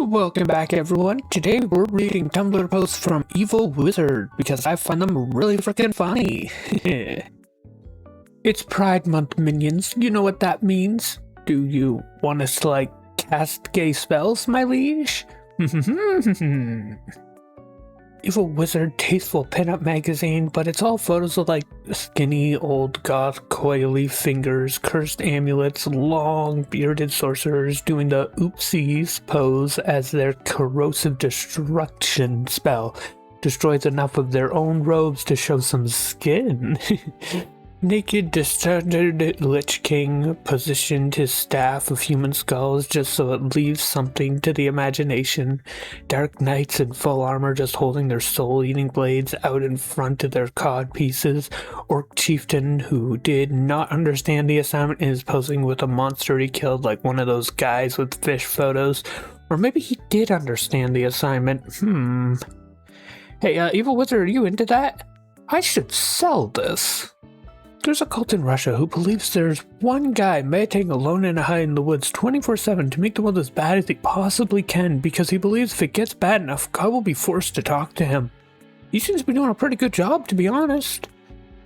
Welcome back, everyone. Today we're reading Tumblr posts from Evil Wizard because I find them really freaking funny. It's Pride Month, minions. You know what that means? Do you want us to, cast gay spells, my liege? Evil Wizard Tasteful Pinup Magazine, but it's all photos of, skinny, old goth, coily fingers, cursed amulets, long, bearded sorcerers doing the oopsies pose as their corrosive destruction spell destroys enough of their own robes to show some skin. Naked, distorted Lich King positioned his staff of human skulls just so it leaves something to the imagination. Dark Knights in full armor just holding their soul-eating blades out in front of their cod pieces. Orc Chieftain who did not understand the assignment is posing with a monster he killed like one of those guys with fish photos. Or maybe he did understand the assignment. Hey, Evil Wizard, are you into that? I should sell this. There's a cult in Russia who believes there's one guy meditating alone in a hut in the woods 24/7 to make the world as bad as he possibly can because he believes if it gets bad enough, God will be forced to talk to him. He seems to be doing a pretty good job, to be honest.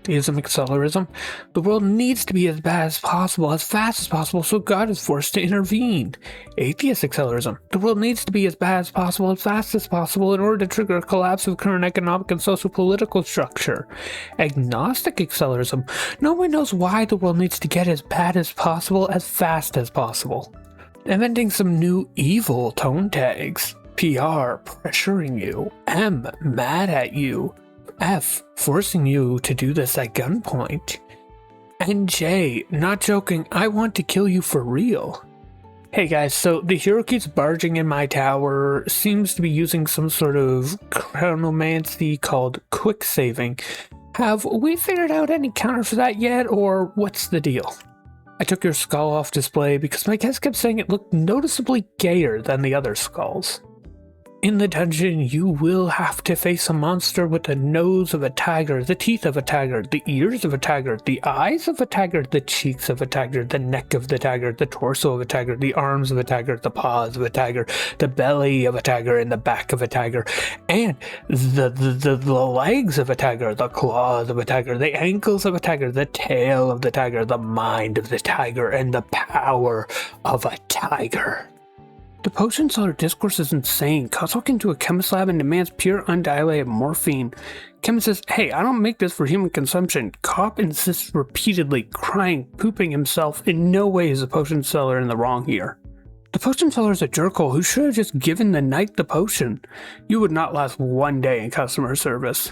Theism accelerism. The world needs to be as bad as possible, as fast as possible, so God is forced to intervene. Atheist accelerism. The world needs to be as bad as possible, as fast as possible, in order to trigger a collapse of current economic and social-political structure. Agnostic accelerism. No one knows why the world needs to get as bad as possible, as fast as possible. Inventing some new evil tone tags. PR, pressuring you. M, mad at you. F, forcing you to do this at gunpoint. And J, not joking, I want to kill you for real. Hey guys, so the hero keeps barging in my tower, seems to be using some sort of chronomancy called quick saving. Have we figured out any counter for that yet, or what's the deal? I took your skull off display because my guest kept saying it looked noticeably gayer than the other skulls. In the dungeon, you will have to face a monster with the nose of a tiger, the teeth of a tiger, the ears of a tiger, the eyes of a tiger, the cheeks of a tiger, the neck of the tiger, the torso of a tiger, the arms of a tiger, the paws of a tiger, the belly of a tiger, and the back of a tiger, and the legs of a tiger, the claws of a tiger, the ankles of a tiger, the tail of the tiger, the mind of the tiger, and the power of a tiger. The potion seller discourse is insane. Cops walk into a chemist lab and demands pure undilated morphine. Chemist says, hey, I don't make this for human consumption. Cop insists repeatedly, crying, pooping himself. In no way is the potion seller in the wrong here. The potion seller is a jerkhole who should have just given the knight the potion. You would not last one day in customer service.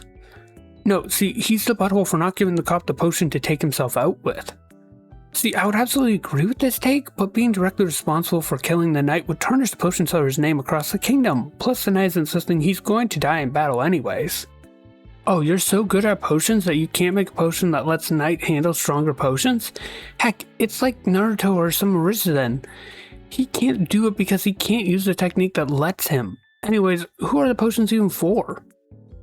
No, see, he's the butthole for not giving the cop the potion to take himself out with. See, I would absolutely agree with this take, but being directly responsible for killing the knight would tarnish the potion seller's name across the kingdom. Plus, the knight is insisting he's going to die in battle anyways. Oh, you're so good at potions that you can't make a potion that lets the knight handle stronger potions? Heck, it's like Naruto or some Rizzen. He can't do it because he can't use the technique that lets him. Anyways, who are the potions even for?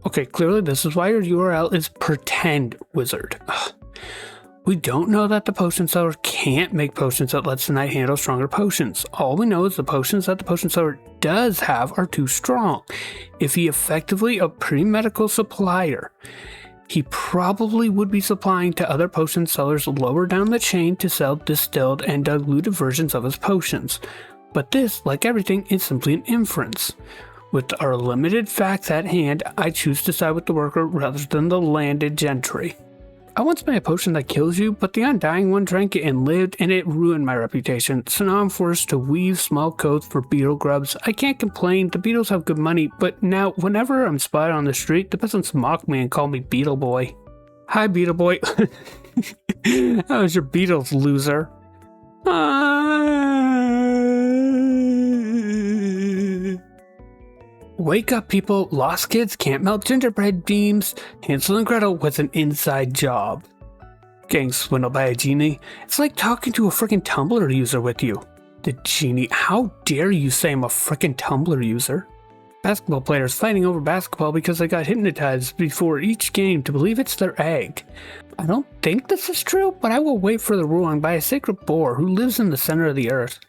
Okay, clearly this is why your URL is Pretend Wizard. Ugh. We don't know that the potion seller can't make potions that lets the knight handle stronger potions. All we know is the potions that the potion seller does have are too strong. If he effectively a pre-medical supplier, he probably would be supplying to other potion sellers lower down the chain to sell distilled and diluted versions of his potions. But this, like everything, is simply an inference. With our limited facts at hand, I choose to side with the worker rather than the landed gentry. I once made a potion that kills you, but the Undying One drank it and lived, and it ruined my reputation, so now I'm forced to weave small coats for beetle grubs. I can't complain, the beetles have good money, but now, whenever I'm spotted on the street, the peasants mock me and call me Beetle Boy. Hi, Beetle Boy. How was your beetles, loser? Wake up, people. Lost kids can't melt gingerbread beams. Hansel and Gretel was an inside job. Getting swindled by a genie. It's like talking to a freaking Tumblr user with you. The genie. How dare you say I'm a freaking Tumblr user? Basketball players fighting over basketball because they got hypnotized before each game to believe it's their egg. I don't think this is true, but I will wait for the ruling by a sacred boar who lives in the center of the earth.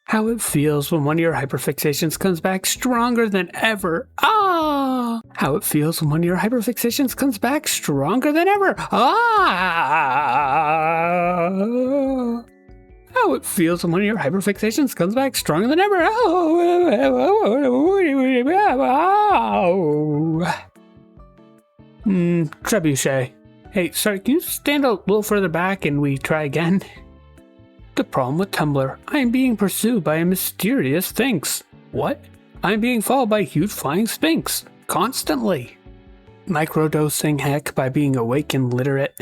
How it feels when one of your hyperfixations comes back stronger than ever. Ah! How it feels when one of your hyperfixations comes back stronger than ever. Ah! How it feels when one of your hyperfixations comes back stronger than ever. Trebuchet. Hey, sorry, can you stand a little further back and we try again? The problem with Tumblr. I am being pursued by a mysterious sphinx. What? I am being followed by a huge flying sphinx. Constantly. Microdosing heck by being awake and literate.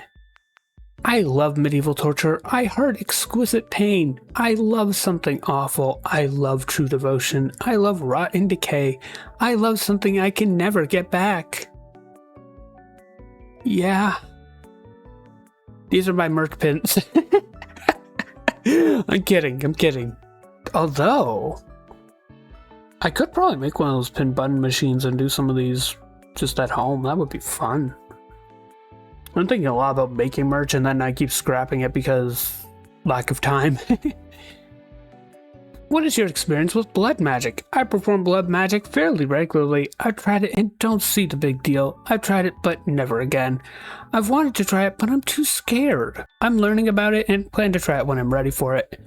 I love medieval torture. I heard exquisite pain. I love something awful. I love true devotion. I love rot and decay. I love something I can never get back. Yeah. These are my merch pins. I'm kidding. Although, I could probably make one of those pin button machines and do some of these just at home. That would be fun. I'm thinking a lot about making merch and then I keep scrapping it because lack of time. What is your experience with blood magic? I perform blood magic fairly regularly. I've tried it and don't see the big deal. I've tried it but never again. I've wanted to try it but I'm too scared. I'm learning about it and plan to try it when I'm ready for it.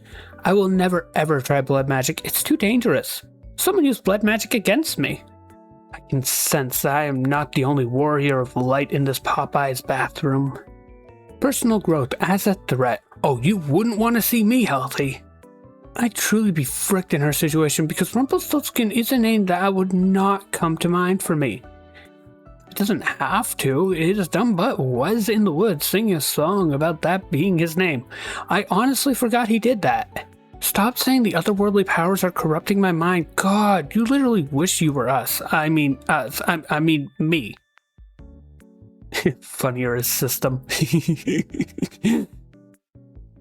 I will never ever try blood magic. It's too dangerous. Someone used blood magic against me. I can sense I am not the only warrior of light in this Popeye's bathroom. Personal growth as a threat. Oh, you wouldn't want to see me healthy. I'd truly be fricked in her situation because Rumpelstiltskin is a name that would not come to mind for me. It doesn't have to. His dumb butt was in the woods singing a song about that being his name. I honestly forgot he did that. Stop saying the otherworldly powers are corrupting my mind. God, you literally wish you were us. I mean me. Funnier is system.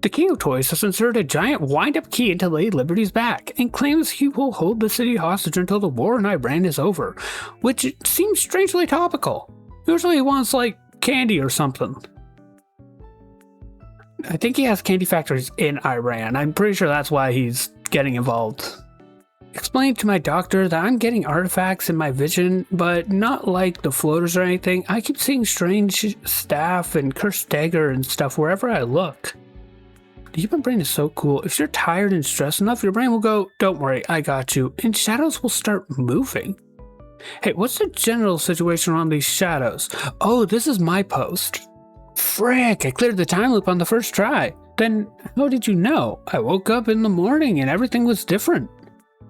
The King of Toys has inserted a giant wind-up key into Lady Liberty's back and claims he will hold the city hostage until the war in Iran is over, which seems strangely topical. Usually he wants, like, candy or something. I think he has candy factories in Iran. I'm pretty sure that's why he's getting involved. Explained to my doctor that I'm getting artifacts in my vision, but not like the floaters or anything. I keep seeing strange staff and cursed dagger and stuff wherever I look. The human brain is so cool. If you're tired and stressed enough, your brain will go, don't worry, I got you, and shadows will start moving. Hey, what's the general situation around these shadows? Oh, this is my post. Frick, I cleared the time loop on the first try. Then, how did you know? I woke up in the morning and everything was different.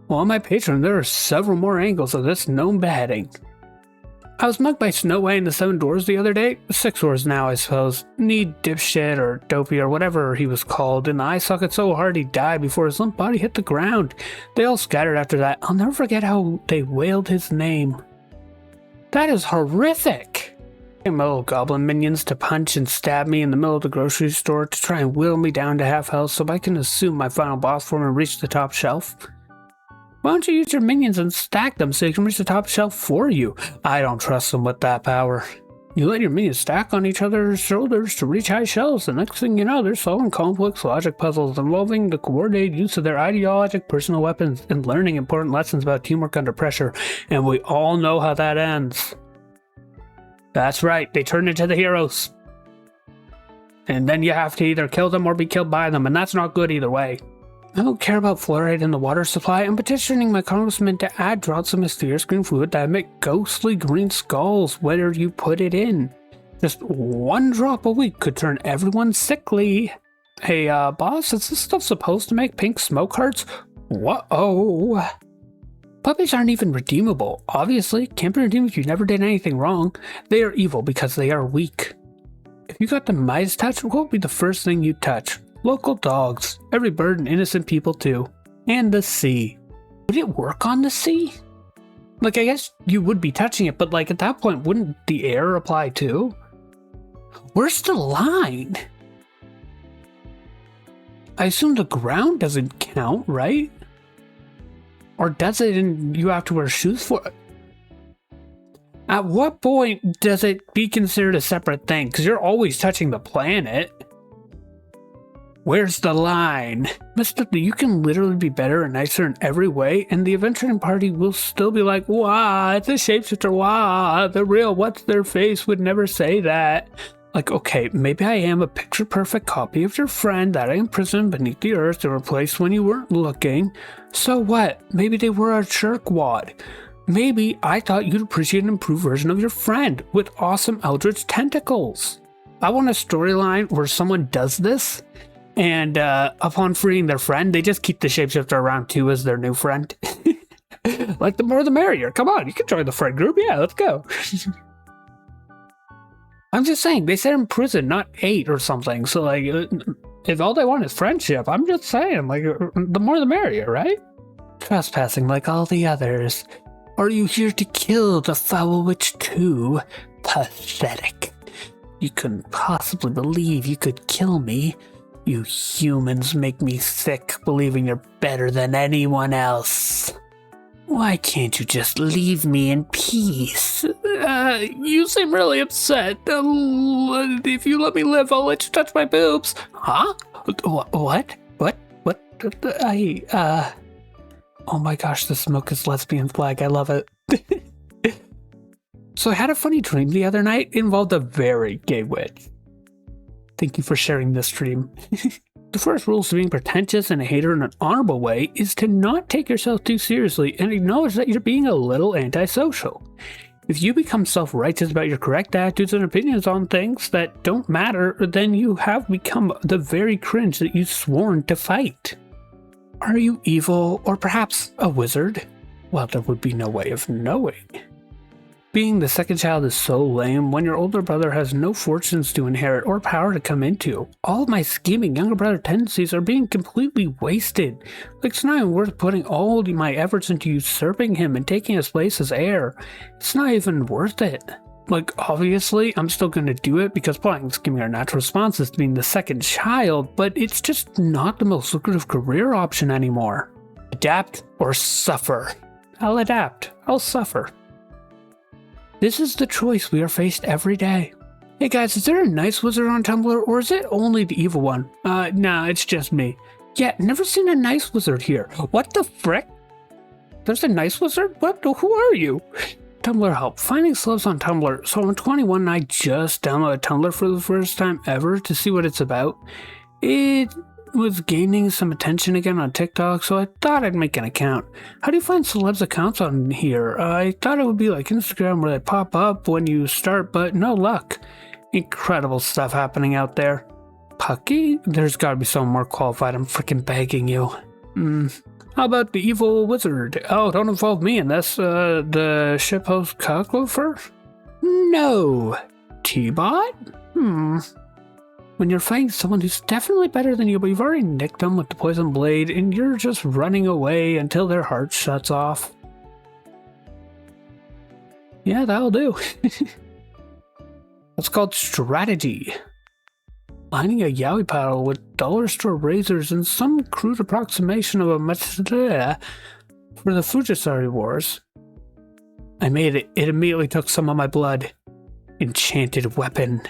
Well, on my Patreon, there are several more angles of this gnome beheading. I was mugged by Snow White in the Seven Dwarfs the other day. 6 dwarves now, I suppose. Need dipshit or dopey or whatever he was called in the eye socket so hard he died before his limp body hit the ground. They all scattered after that. I'll never forget how they wailed his name. That is horrific! I my little goblin minions to punch and stab me in the middle of the grocery store to try and whittle me down to half health so I can assume my final boss form and reach the top shelf. Why don't you use your minions and stack them so you can reach the top shelf for you? I don't trust them with that power. You let your minions stack on each other's shoulders to reach high shelves, and next thing you know, they're solving complex logic puzzles involving the coordinated use of their ideologic personal weapons and learning important lessons about teamwork under pressure, and we all know how that ends. That's right, they turn into the heroes. And then you have to either kill them or be killed by them, and that's not good either way. I don't care about fluoride in the water supply. I'm petitioning my congressman to add drops of mysterious green fluid that emit ghostly green skulls whether you put it in. Just 1 drop a week could turn everyone sickly. Hey, boss, is this stuff supposed to make pink smoke hearts? Whoa. Puppies aren't even redeemable. Obviously, can't be redeemed if you never did anything wrong. They are evil because they are weak. If you got the Midas touch, what would be the first thing you'd touch? Local dogs, every bird and innocent people too, and the sea. Would it work on the sea? Like, I guess you would be touching it, but like at that point, wouldn't the air apply too? Where's the line? I assume the ground doesn't count, right? Or does it and you have to wear shoes for it? At what point does it be considered a separate thing? Because you're always touching the planet. Where's the line? Mister, you can literally be better and nicer in every way, and the adventuring party will still be like, wow, it's a shapeshifter, wow, the real what's-their-face would never say that. Like, okay, maybe I am a picture-perfect copy of your friend that I imprisoned beneath the earth and replaced when you weren't looking. So what? Maybe they were a jerkwad. Maybe I thought you'd appreciate an improved version of your friend with awesome eldritch tentacles. I want a storyline where someone does this, and upon freeing their friend, they just keep the shapeshifter around too as their new friend. Like, the more the merrier. Come on, you can join the friend group. Yeah, let's go. I'm just saying, they said in prison, not 8 or something. So, like, if all they want is friendship, I'm just saying, like, the more the merrier, right? Trespassing like all the others. Are you here to kill the foul witch too? Pathetic. You couldn't possibly believe you could kill me. You humans make me sick, believing you're better than anyone else. Why can't you just leave me in peace? You seem really upset. If you let me live, I'll let you touch my boobs. Huh? What? Oh my gosh, the smoke is lesbian flag. I love it. So I had a funny dream the other night. It involved a very gay witch. Thank you for sharing this dream. The first rule to being pretentious and a hater in an honorable way is to not take yourself too seriously and acknowledge that you're being a little antisocial. If you become self-righteous about your correct attitudes and opinions on things that don't matter, then you have become the very cringe that you've sworn to fight. Are you evil or perhaps a wizard? Well, there would be no way of knowing. Being the second child is so lame when your older brother has no fortunes to inherit or power to come into. All of my scheming younger brother tendencies are being completely wasted. Like, it's not even worth putting all my efforts into usurping him and taking his place as heir. It's not even worth it. Like, obviously, I'm still going to do it because plotting and scheming are natural responses to being the second child, but it's just not the most lucrative career option anymore. Adapt or suffer. I'll adapt. I'll suffer. This is the choice we are faced every day. Hey guys, is there a nice wizard on Tumblr, or is it only the evil one? Nah, it's just me. Yeah, never seen a nice wizard here. What the frick? There's a nice wizard? What? Who are you? Tumblr help. Finding celebs on Tumblr. So I'm 21 and I just downloaded Tumblr for the first time ever to see what it's about. It was gaining some attention again on TikTok, so I thought I'd make an account. How do you find celebs accounts on here? I thought it would be like Instagram where they pop up when you start, but no luck. Incredible stuff happening out there. Pucky? There's gotta be someone more qualified, I'm freaking begging you. How about the evil wizard? Oh, don't involve me in this. The shiphost cockloafer? No. T-bot? When you're fighting someone who's definitely better than you, but you've already nicked them with the poison blade, and you're just running away until their heart shuts off. Yeah, that'll do. That's called strategy. Lining a yaoi paddle with dollar store razors and some crude approximation of a matsuda for the Fujisari Wars. I made it. It immediately took some of my blood. Enchanted weapon.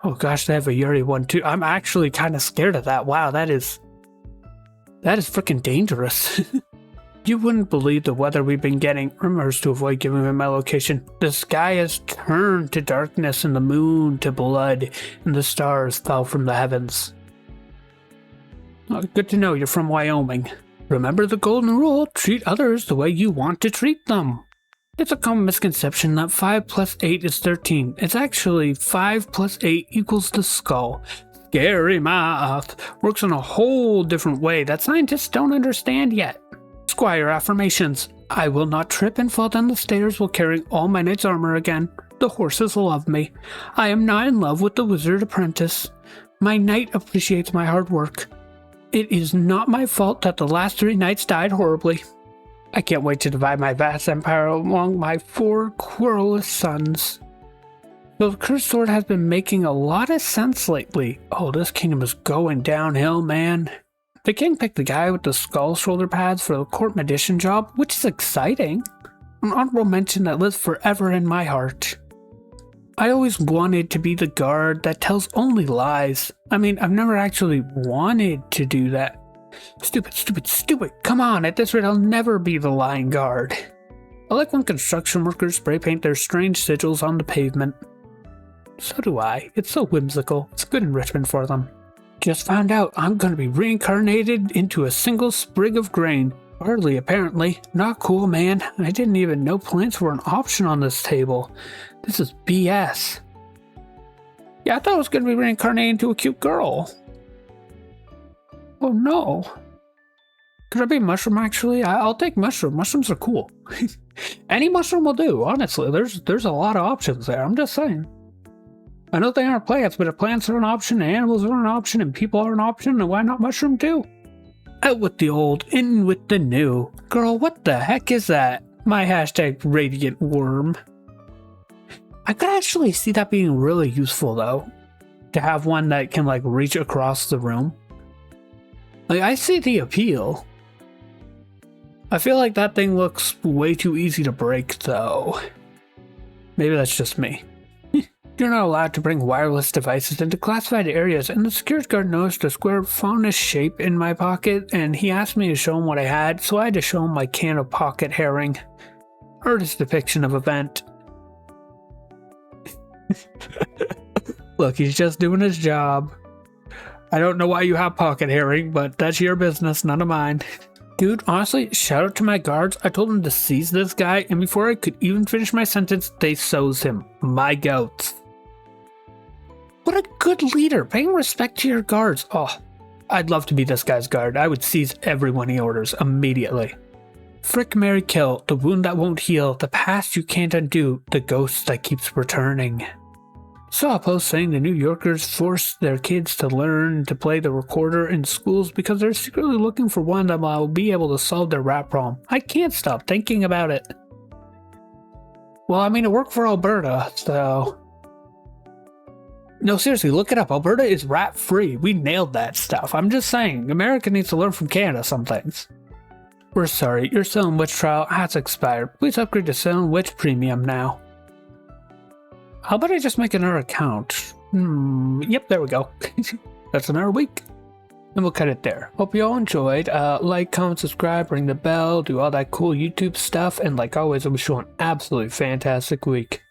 Oh gosh, they have a Yuri one too. I'm actually kind of scared of that. Wow, that is freaking dangerous. You wouldn't believe the weather we've been getting. Remembers to avoid giving me my location. The sky has turned to darkness and the moon to blood, and the stars fell from the heavens. Oh, good to know you're from Wyoming. Remember the golden rule, treat others the way you want to treat them. It's a common misconception that 5 plus 8 is 13. It's actually 5 plus 8 equals the skull. Scary math. Works in a whole different way that scientists don't understand yet. Squire affirmations. I will not trip and fall down the stairs while carrying all my knight's armor again. The horses love me. I am not in love with the wizard apprentice. My knight appreciates my hard work. It is not my fault that the last 3 knights died horribly. I can't wait to divide my vast empire among my 4 querulous sons. The cursed sword has been making a lot of sense lately. Oh, this kingdom is going downhill, man. The king picked the guy with the skull shoulder pads for the court magician job, which is exciting. An honorable mention that lives forever in my heart. I always wanted to be the guard that tells only lies. I mean, I've never actually wanted to do that. Stupid, stupid, stupid. Come on, at this rate I'll never be the lying guard. I like when construction workers spray paint their strange sigils on the pavement. So do I. It's so whimsical. It's good enrichment for them. Just found out I'm gonna be reincarnated into a single sprig of grain. Hardly, apparently. Not cool, man. I didn't even know plants were an option on this table. This is BS. Yeah, I thought I was gonna be reincarnated into a cute girl. Oh no. Could I be mushroom actually? I'll take mushroom. Mushrooms are cool. Any mushroom will do, honestly. There's a lot of options there. I'm just saying. I know they aren't plants, but if plants are an option, animals are an option, and people are an option, then why not mushroom too? Out with the old, in with the new. Girl, what the heck is that? My hashtag radiant worm. I could actually see that being really useful though. To have one that can like reach across the room. Like, I see the appeal. I feel like that thing looks way too easy to break though. Maybe that's just me. You're not allowed to bring wireless devices into classified areas, and the security guard noticed a square faunish shape in my pocket, and he asked me to show him what I had, so I had to show him my can of pocket herring. Artist's depiction of event. Look, he's just doing his job. I don't know why you have pocket herring, but that's your business, none of mine. Dude, honestly, shout out to my guards. I told them to seize this guy, and before I could even finish my sentence, they soz him. My goats. What a good leader, paying respect to your guards. Oh, I'd love to be this guy's guard. I would seize everyone he orders immediately. Frick, marry, kill, the wound that won't heal, the past you can't undo, the ghost that keeps returning. Saw a post saying the New Yorkers force their kids to learn to play the recorder in schools because they're secretly looking for one that will be able to solve their rap problem. I can't stop thinking about it. Well, I mean, it worked for Alberta, so... No, seriously, look it up. Alberta is rat-free. We nailed that stuff. I'm just saying, America needs to learn from Canada some things. We're sorry, your Salem Witch trial has expired. Please upgrade to Salem Witch Premium now. How about I just make another account? Yep, there we go. That's another week. And we'll cut it there. Hope you all enjoyed. Like, comment, subscribe, ring the bell, do all that cool YouTube stuff, and like always, I wish you an absolutely fantastic week.